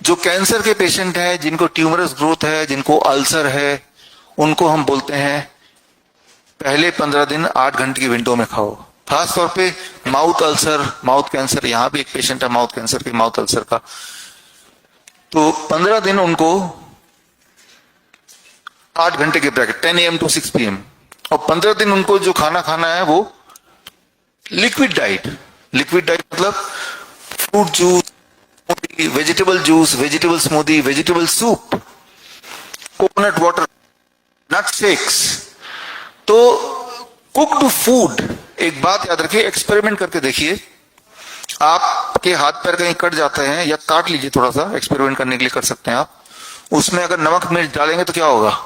जो कैंसर के पेशेंट हैं, जिनको ट्यूमरस ग्रोथ है, जिनको अल्सर है, उनको हम बोलते हैं पहले 15 दिन 8 घंटे की विंडो में खाओ। खास तौर पे माउथ अल्सर, माउथ कैंसर, यहां भी एक पेशेंट है माउथ कैंसर के, माउथ अल्सर का, तो 15 दिन उनको 8 घंटे के ब्रैकेट 10 AM to 6 PM, और 15 दिन उनको जो खाना खाना है वो लिक्विड डाइट। लिक्विड डाइट मतलब fruit juice, vegetable juice, vegetable smoothie, vegetable soup, coconut water, nut shakes. तो कुक्ड फूड, एक बात याद रखिए, एक्सपेरिमेंट करके देखिए, आपके हाथ पैर कहीं कट जाते हैं या काट लीजिए, थोड़ा सा एक्सपेरिमेंट करने के लिए कर सकते हैं आप। उसमें अगर नमक मिर्च डालेंगे तो क्या होगा,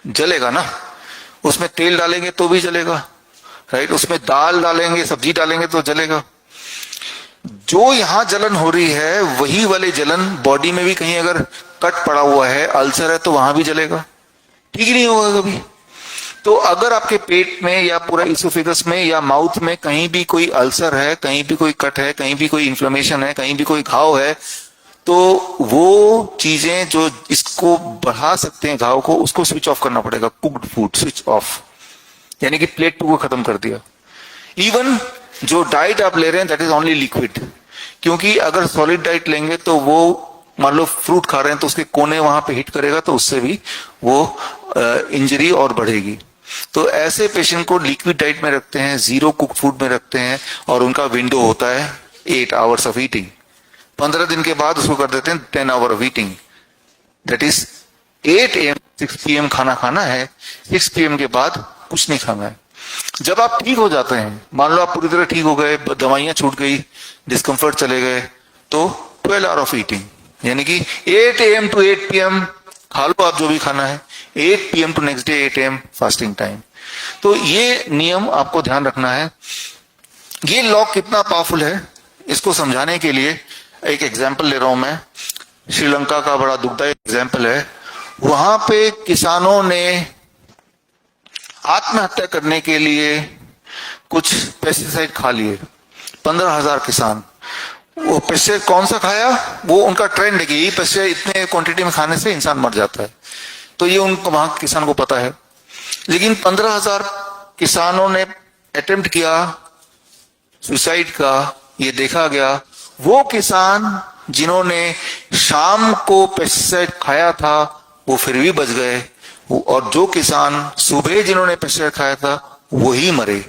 जलेगा ना। उसमें तेल डालेंगे तो भी जलेगा, राइट। उसमें दाल डालेंगे, सब्जी डालेंगे तो जलेगा। जो यहां जलन हो रही है वही वाले जलन बॉडी में भी कहीं अगर कट पड़ा हुआ है, अल्सर है, तो वहां भी जलेगा, ठीक ही नहीं होगा कभी। तो अगर आपके पेट में या पूरा इसोफेगस में या माउथ में कहीं भी कोई अल्सर है, कहीं भी कोई कट है, कहीं भी कोई इन्फ्लेमेशन है, कहीं भी कोई घाव है, तो वो चीजें जो इसको बढ़ा सकते हैं घाव को, उसको स्विच ऑफ करना पड़ेगा। कुक्ड फूड स्विच ऑफ, यानी कि प्लेट 2 को खत्म कर दिया। इवन जो डाइट आप ले रहे हैं दैट इज ओनली लिक्विड, क्योंकि अगर सॉलिड डाइट लेंगे तो वो, मान लो फ्रूट खा रहे हैं तो उसके कोने वहां पे हिट करेगा, तो उससे भी वो इंजरी और बढ़ेगी। तो ऐसे पेशेंट को लिक्विड डाइट में रखते हैं, जीरो कुक फूड में रखते हैं, और उनका विंडो होता है 8 आवर्स ऑफ ईटिंग। 15 दिन के बाद उसको कर देते हैं 10 hour of eating, that is 8 AM 6 PM खाना खाना है, 6 PM के बाद कुछ नहीं खाना है। जब आप ठीक हो जाते हैं, मान लो आप पूरी तरह ठीक हो गए, दवाइयां छूट गई, डिस्कम्फर्ट चले गए, तो 12 आवर ऑफ ईटिंग, यानी कि 8 AM to 8 PM खा लो आप जो भी खाना है, 8 PM to next day 8 AM fasting time. तो ये नियम आपको ध्यान रखना है। ये लॉ कितना पावरफुल है इसको समझाने के लिए एक एग्जाम्पल ले रहा हूं मैं। श्रीलंका का बड़ा दुखदायक एग्जाम्पल है। वहां पे किसानों ने आत्महत्या करने के लिए कुछ पेस्टिसाइड खा लिए, 15,000 किसान। वो पेस्टिसाइड कौन सा खाया, वो उनका ट्रेंड है कि ये पेस्टिसाइड इतने क्वांटिटी में खाने से इंसान मर जाता है, तो ये उनको वहां किसान को पता है। लेकिन 15,000 किसानों ने अटेम्प्ट किया सुसाइड का, ये देखा गया। वो किसान जिन्होंने शाम को पेस्टिसाइड खाया था वो फिर भी बच गए, और जो किसान सुबह जिन्होंने पेस्टिसाइड खाया था वही मरे।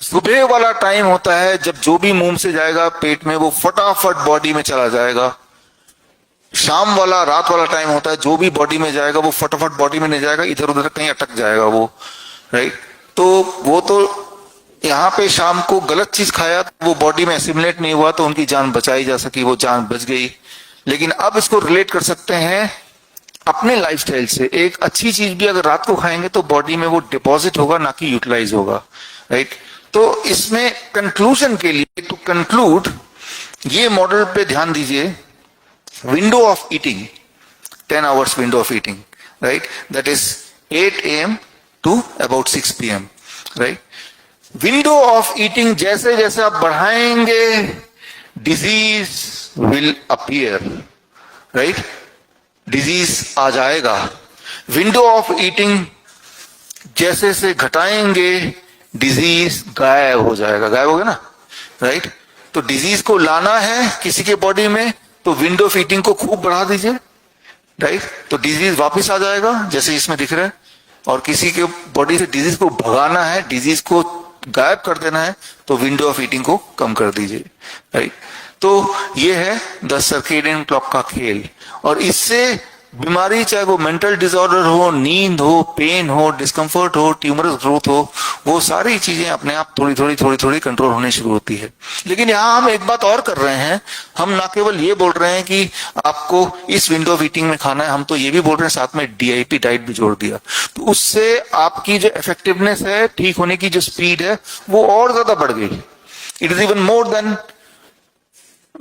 सुबह वाला टाइम होता है जब जो भी मुंह से जाएगा पेट में वो फटाफट बॉडी में चला जाएगा। शाम वाला, रात वाला टाइम होता है जो भी बॉडी में जाएगा वो फटाफट बॉडी में नहीं जाएगा, इधर उधर कहीं अटक जाएगा वो, राइट। तो वो तो यहाँ पे शाम को गलत चीज खाया, वो बॉडी में एसिमुलेट नहीं हुआ, तो उनकी जान बचाई जा सकी, वो जान बच गई। लेकिन अब इसको रिलेट कर सकते हैं अपने लाइफस्टाइल से। एक अच्छी चीज भी अगर रात को खाएंगे तो बॉडी में वो डिपॉजिट होगा, ना कि यूटिलाइज होगा, राइट। तो इसमें कंक्लूजन के लिए, टू कंक्लूड, ये मॉडल पे ध्यान दीजिए। Window of eating 10 hours window of eating, right, that is 8 AM to about 6 PM, right. Window of eating जैसे जैसे आप बढ़ाएंगे disease will appear, right, disease आ जाएगा। विंडो ऑफ ईटिंग जैसे से घटाएंगे डिजीज गायब हो जाएगा, गायब हो गया ना, राइट। तो डिजीज को लाना है किसी के बॉडी में तो विंडो ऑफ ईटिंग को खूब बढ़ा दीजिए, राइट, तो डिजीज वापस आ जाएगा जैसे इसमें दिख रहा है। और किसी के बॉडी से डिजीज को भगाना है, डिजीज को गायब कर देना है, तो विंडो ऑफ ईटिंग को कम कर दीजिए, राइट। तो ये है द सर्केडियन क्लॉक का खेल। और इससे बीमारी, चाहे वो मेंटल डिसऑर्डर हो, नींद हो, पेन हो, डिस्कम्फर्ट हो, ट्यूमरस ग्रोथ हो, वो सारी चीजें अपने आप थोड़ी थोड़ी कंट्रोल होने शुरू होती है। लेकिन यहाँ हम एक बात और कर रहे हैं, हम ना केवल ये बोल रहे हैं कि आपको इस विंडो ऑफ ईटिंग में खाना है, हम तो ये भी बोल रहे हैं साथ में DIP डाइट भी जोड़ दिया। तो उससे आपकी जो इफेक्टिवनेस है, ठीक होने की जो स्पीड है, वो और ज्यादा बढ़ गई। It is even more than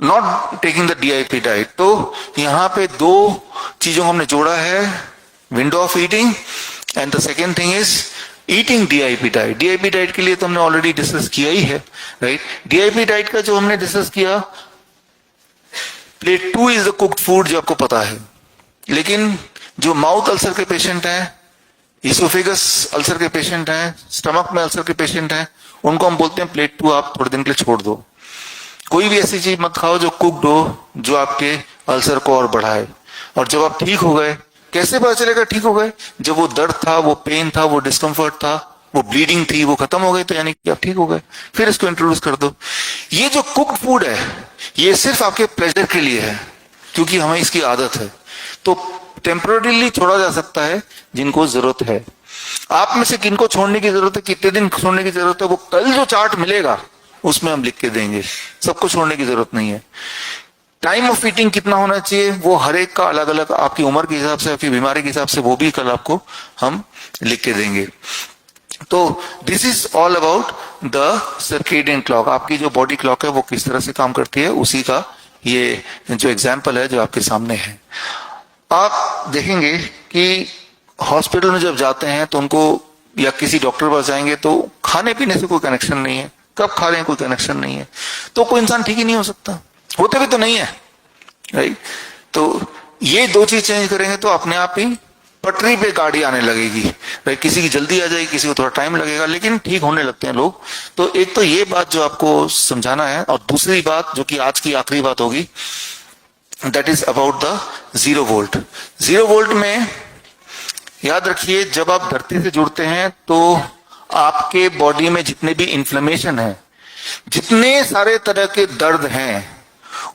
not taking the DIP diet. तो यहाँ पे 2 चीजों को हमने जोड़ा है, window of eating and the second thing is eating DIP diet. DIP diet के लिए तो हमने ऑलरेडी डिस्कस किया ही है, राइट। DIP डाइट का जो हमने डिस्कस किया, plate 2 is the cooked food, जो आपको पता है। लेकिन जो माउथ अल्सर के पेशेंट हैं, इसोफेगस अल्सर के पेशेंट हैं, स्टमक में अल्सर के पेशेंट हैं, उनको हम बोलते हैं प्लेट 2 आप थोड़े दिन के लिए छोड़ दो। कोई भी ऐसी चीज मत खाओ जो कुक्ड हो, जो आपके अल्सर को और बढ़ाए। और जब आप ठीक हो गए, कैसे पता चलेगा ठीक हो गए? जब वो दर्द था, वो पेन था, वो डिस्कम्फर्ट था, वो ब्लीडिंग थी, वो खत्म हो गई, तो यानी कि आप ठीक हो गए। फिर इसको इंट्रोड्यूस कर दो। ये जो कुक्ड फूड है, ये सिर्फ आपके प्लेजर के लिए है, क्योंकि हमें इसकी आदत है। तो टेम्पररीली छोड़ा जा सकता है जिनको जरूरत है। आप में से किनको छोड़ने की जरूरत है, कितने दिन छोड़ने की जरूरत है, वो कल जो चार्ट मिलेगा उसमें हम लिख के देंगे। सबको छोड़ने की जरूरत नहीं है। टाइम ऑफ ईटिंग कितना होना चाहिए, वो हर एक का अलग अलग, आपकी उम्र के हिसाब से, आपकी बीमारी के हिसाब से, वो भी कल आपको हम लिख के देंगे। तो this is all about the circadian clock. आपकी जो बॉडी क्लॉक है वो किस तरह से काम करती है, उसी का ये जो एग्जाम्पल है जो आपके सामने है। आप देखेंगे कि हॉस्पिटल में जब जाते हैं तो उनको, या किसी डॉक्टर पास जाएंगे तो खाने पीने से कोई कनेक्शन नहीं है, कब खा रहे हैं कोई कनेक्शन नहीं है, तो कोई इंसान ठीक ही नहीं हो सकता। होते भी तो नहीं है, राइट। तो ये दो चीज चेंज करेंगे तो अपने आप ही पटरी पे गाड़ी आने लगेगी, राइट। किसी की जल्दी आ जाएगी, किसी को थोड़ा टाइम लगेगा, लेकिन ठीक होने लगते हैं लोग। तो एक तो ये बात जो आपको समझाना है, और दूसरी बात जो कि आज की आखिरी बात होगी, that is about the 0 volt. 0 volt में याद रखिए, जब आप धरती से जुड़ते हैं तो आपके बॉडी में जितने भी इन्फ्लेमेशन है, जितने सारे तरह के दर्द हैं,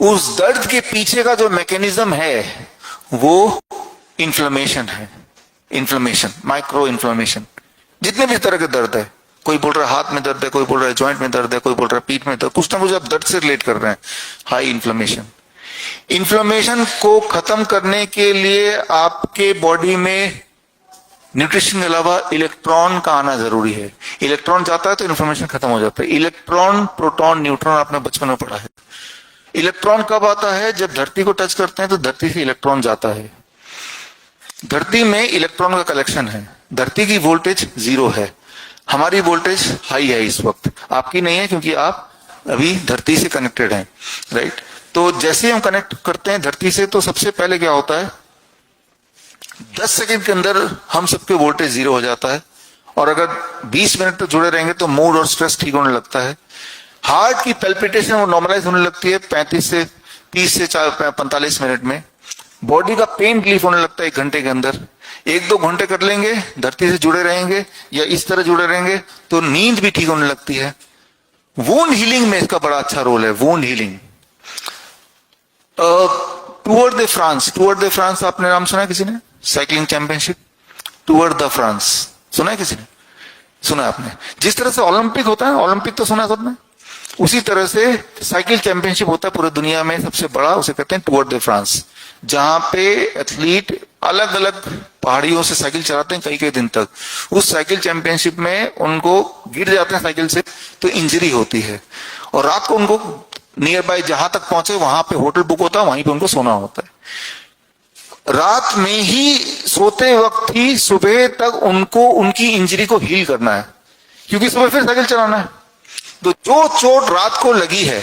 उस दर्द के पीछे का जो मैकेनिज्म है वो इन्फ्लेमेशन है। इन्फ्लेमेशन, माइक्रो इन्फ्लेमेशन, जितने भी तरह के दर्द है। कोई बोल रहा है हाथ में दर्द है, कोई बोल रहा है जॉइंट में दर्द है, कोई बोल रहा है पीठ में दर्द, कुछ ना कुछ आप दर्द से रिलेट कर रहे हैं। High inflammation. इन्फ्लेमेशन को खत्म करने के लिए आपके बॉडी में न्यूट्रिशन के अलावा इलेक्ट्रॉन का आना जरूरी है। इलेक्ट्रॉन जाता है तो इन्फ्लेमेशन खत्म हो जाता है। इलेक्ट्रॉन, प्रोटॉन, न्यूट्रॉन आपने बचपन में पढ़ा है। इलेक्ट्रॉन कब आता है? जब धरती को टच करते हैं तो धरती से इलेक्ट्रॉन जाता है। धरती में इलेक्ट्रॉन का कलेक्शन है। धरती की वोल्टेज 0 है, हमारी वोल्टेज हाई है इस वक्त, आपकी नहीं है क्योंकि आप अभी धरती से कनेक्टेड हैं, राइट। तो जैसे हम कनेक्ट करते हैं धरती से, तो सबसे पहले क्या होता है, 10 सेकंड के अंदर हम सबके वोल्टेज 0 हो जाता है। और अगर 20 मिनट तक जुड़े रहेंगे तो मूड और स्ट्रेस ठीक होने लगता है। हार्ट की पैल्पिटेशन वो नॉर्मलाइज होने लगती है 35 से 30 से 45 मिनट में। बॉडी का पेन रिलीफ होने लगता है 1 घंटे के अंदर। 1-2 घंटे कर लेंगे, धरती से जुड़े रहेंगे या इस तरह जुड़े रहेंगे, तो नींद भी ठीक होने लगती है। वुंड हीलिंग में इसका बड़ा अच्छा रोल है। Wound healing, tour de France, tour de France आपने नाम सुना है किसी ने? Cycling championship, tour the France, सुना है किसी ने? सुना है आपने? जिस तरह से ओलंपिक होता है, ओलंपिक तो सुना है सबने, उसी तरह से साइकिल चैंपियनशिप होता है पूरी दुनिया में सबसे बड़ा, उसे कहते हैं टूर दे फ्रांस, जहां पे एथलीट अलग अलग पहाड़ियों से साइकिल चलाते हैं कई दिन तक। उस साइकिल चैंपियनशिप में उनको गिर जाते हैं साइकिल से तो इंजरी होती है, और रात को उनको नियर बाय जहां तक पहुंचे वहां पे होटल बुक होता है, वहीं पे उनको सोना होता है। रात में ही सोते वक्त ही सुबह तक उनको उनकी इंजरी को हील करना है, क्योंकि सुबह फिर साइकिल चलाना है। तो जो चोट रात को लगी है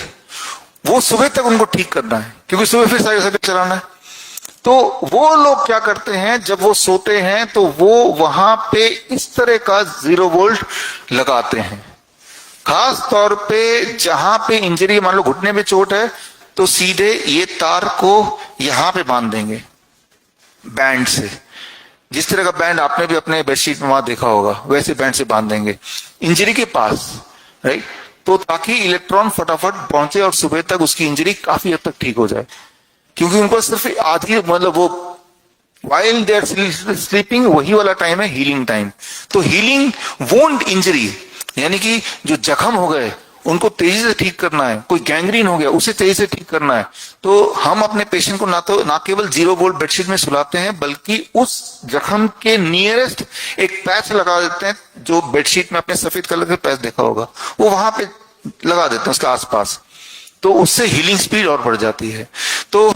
वो सुबह तक उनको ठीक करना है, क्योंकि सुबह फिर साइकिल चलाना है। तो वो लोग क्या करते हैं, जब वो सोते हैं तो वो वहां पे इस तरह का 0 वोल्ट लगाते हैं। खास तौर पे जहां पे इंजरी, मान लो घुटने में चोट है, तो सीधे ये तार को यहां पे बांध देंगे बैंड से। जिस तरह का बैंड आपने भी अपने बेडशीट में वहां देखा होगा, वैसे बैंड से बांध देंगे इंजरी के पास, राइट। तो ताकि इलेक्ट्रॉन फटाफट पहुंचे और सुबह तक उसकी इंजरी काफी हद तक ठीक हो जाए, क्योंकि उनको सिर्फ आधी, मतलब वो वाइल दे आर स्लीपिंग, वही वाला टाइम है हीलिंग टाइम। तो हीलिंग वुंड इंजरी, यानी कि जो जख्म हो गए उनको तेजी से ठीक करना है, कोई गैंग्रीन हो गया उसे तेजी से ठीक करना है। तो हम अपने पेशेंट को ना केवल 0 वोल्ट बेडशीट में सुलाते हैं, बल्कि उस जख्म के नियरेस्ट एक पैच लगा देते हैं, जो बेडशीट में आपने सफेद कलर का पैच देखा होगा, वो वहां पे लगा देते हैं उसके आसपास। तो उससे हीलिंग स्पीड और बढ़ जाती है। तो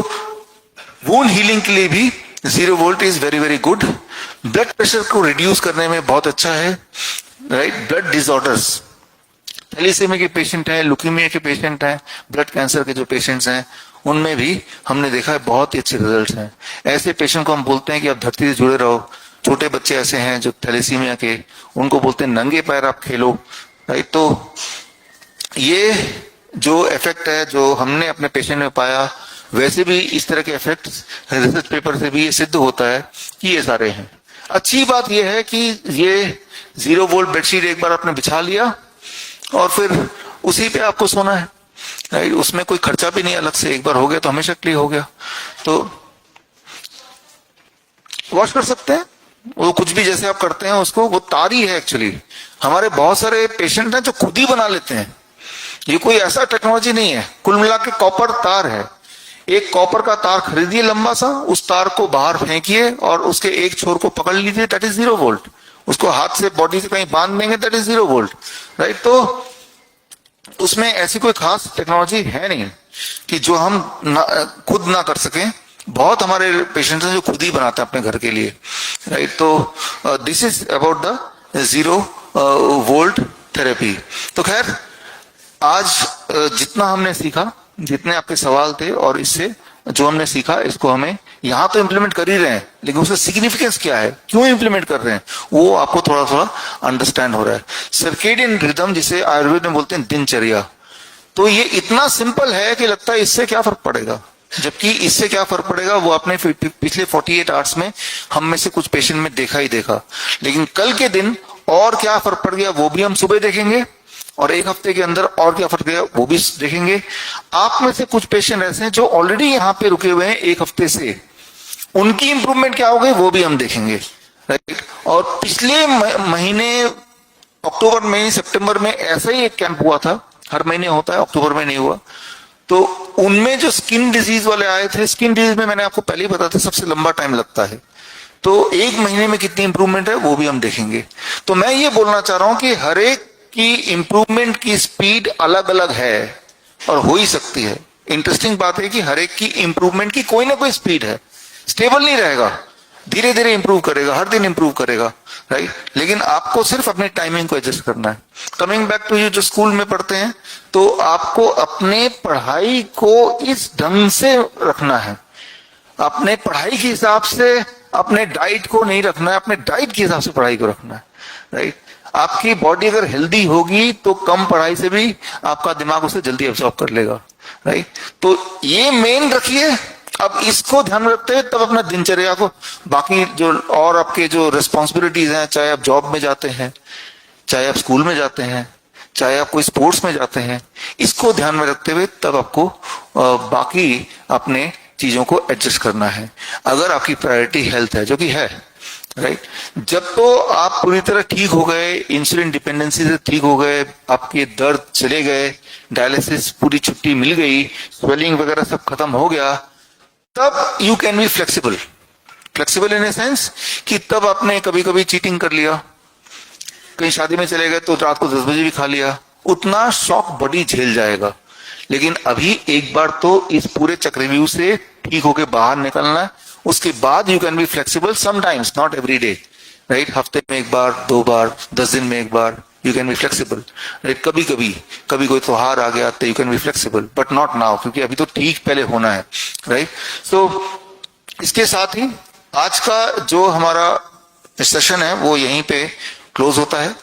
वुंड हीलिंग के लिए भी 0 volt is very very good. Blood pressure को रिड्यूस करने में बहुत अच्छा है, राइट। ब्लड डिसऑर्डर्स, थैलेसीमिया के पेशेंट हैं, लुकीमिया के पेशेंट हैं, ब्लड कैंसर के जो पेशेंट्स हैं, उनमें भी हमने देखा है बहुत ही अच्छे रिजल्ट्स हैं। ऐसे पेशेंट को हम बोलते हैं कि आप धरती से जुड़े रहो। छोटे बच्चे ऐसे हैं जो थैलेसीमिया के, उनको बोलते हैं नंगे पैर आप खेलो, राइट। तो ये जो इफेक्ट है जो हमने अपने पेशेंट में पाया, वैसे भी इस तरह के इफेक्ट रिसर्च पेपर से भी ये सिद्ध होता है कि ये सारे हैं। अच्छी बात यह है कि ये 0 वोल्ट बेडशीट एक बार आपने बिछा लिया और फिर उसी पे आपको सोना है, राइट। उसमें कोई खर्चा भी नहीं अलग से, एक बार हो गया तो हमेशा के लिए हो गया। तो वॉश कर सकते हैं, वो कुछ भी जैसे आप करते हैं उसको, वो तार ही है एक्चुअली। हमारे बहुत सारे पेशेंट हैं जो खुद ही बना लेते हैं, ये कोई ऐसा टेक्नोलॉजी नहीं है। कुल मिला के कॉपर तार है। एक कॉपर का तार खरीदिए लंबा सा, उस तार को बाहर फेंकिए और उसके एक छोर को पकड़ लीजिए, दैट इज 0 वोल्ट। उसको हाथ से बॉडी से कहीं बांध देंगे, दैट इज 0 वोल्ट, राइट। तो उसमें ऐसी कोई खास टेक्नोलॉजी है नहीं कि जो हम खुद ना कर सकें। बहुत हमारे पेशेंट्स हैं जो खुद ही बनाते हैं अपने घर के लिए, राइट। तो this is about the 0 volt therapy. तो खैर आज जितना हमने सीखा, जितने आपके सवाल थे और इससे जो हमने सीखा, इसको हमें यहां तो इम्प्लीमेंट कर ही रहे हैं, लेकिन उसका सिग्निफिकेंस क्या है, क्यों इम्प्लीमेंट कर रहे हैं, वो आपको थोड़ा थोड़ा अंडरस्टैंड हो रहा है। सर्केडियन रिदम जिसे आयुर्वेद में बोलते हैं दिनचर्या, तो ये इतना सिंपल है कि लगता है इससे क्या फर्क पड़ेगा, जबकि इससे क्या फर्क पड़ेगा वो आपने पिछले 48 आवर्स में हम में से कुछ पेशेंट में देखा ही देखा। लेकिन कल के दिन और क्या फर्क पड़ गया वो भी हम सुबह देखेंगे, और एक हफ्ते के अंदर और क्या फर्क गया वो भी देखेंगे। आप में से कुछ पेशेंट ऐसे हैं जो ऑलरेडी यहाँ पे रुके हुए हैं एक हफ्ते से, उनकी इंप्रूवमेंट क्या हो गई वो भी हम देखेंगे, राइट। और पिछले महीने अक्टूबर में सितंबर में ऐसा ही एक कैंप हुआ था, हर महीने होता है, अक्टूबर में नहीं हुआ। तो उनमें जो स्किन डिजीज वाले आए थे, स्किन डिजीज में मैंने आपको पहले ही बताया था सबसे लंबा टाइम लगता है, तो एक महीने में कितनी इंप्रूवमेंट है वो भी हम देखेंगे। तो मैं ये बोलना चाह रहा हूं कि हर एक की इंप्रूवमेंट की स्पीड अलग अलग है और हो ही सकती है। इंटरेस्टिंग बात है कि हर एक की इंप्रूवमेंट की कोई ना कोई स्पीड है, स्टेबल नहीं रहेगा, धीरे धीरे इंप्रूव करेगा, हर दिन इंप्रूव करेगा, राइट। लेकिन आपको सिर्फ अपने टाइमिंग को एडजस्ट करना है। कमिंग बैक टू यू, जो स्कूल में पढ़ते हैं, तो आपको अपने पढ़ाई को इस ढंग से रखना है, अपने पढ़ाई के हिसाब से अपने डाइट को नहीं रखना है, अपने डाइट के हिसाब से पढ़ाई को रखना है, राइट। आपकी बॉडी अगर हेल्दी होगी तो कम पढ़ाई से भी आपका दिमाग उसे जल्दी एब्जॉर्ब कर लेगा, राइट। तो ये मेन रखिए। अब इसको ध्यान में रखते हुए तब अपना दिनचर्या को, बाकी जो और आपके जो रिस्पॉन्सिबिलिटीज हैं, चाहे आप जॉब में जाते हैं, चाहे आप स्कूल में जाते हैं, चाहे आप कोई स्पोर्ट्स में जाते हैं, इसको ध्यान में रखते हुए तब आपको बाकी अपने चीजों को एडजस्ट करना है। अगर आपकी प्रायोरिटी हेल्थ है, जो कि है, राइट, जब तो आप पूरी तरह ठीक हो गए, इंसुलिन डिपेंडेंसी से ठीक हो गए, आपके दर्द चले गए, डायलिसिस पूरी छुट्टी मिल गई, स्वेलिंग वगैरह सब खत्म हो गया, तब you can be flexible. Flexible in a sense कि तब आपने कभी कभी चीटिंग कर लिया, कहीं शादी में चले गए तो रात को 10 बजे भी खा लिया, उतना शॉक बॉडी झेल जाएगा। लेकिन अभी एक बार तो इस पूरे चक्रव्यूह से ठीक होके बाहर निकलना है, उसके बाद you can be flexible sometimes, not every day, right. हफ्ते में एक बार, 2 बार, 10 दिन में एक बार you can be flexible, right. कभी कभी कोई त्योहार आ गया तो you can be flexible, but not now, क्योंकि अभी तो ठीक पहले होना है, राइट। सो इसके साथ ही आज का जो हमारा सेशन है वो यहीं पे क्लोज होता है।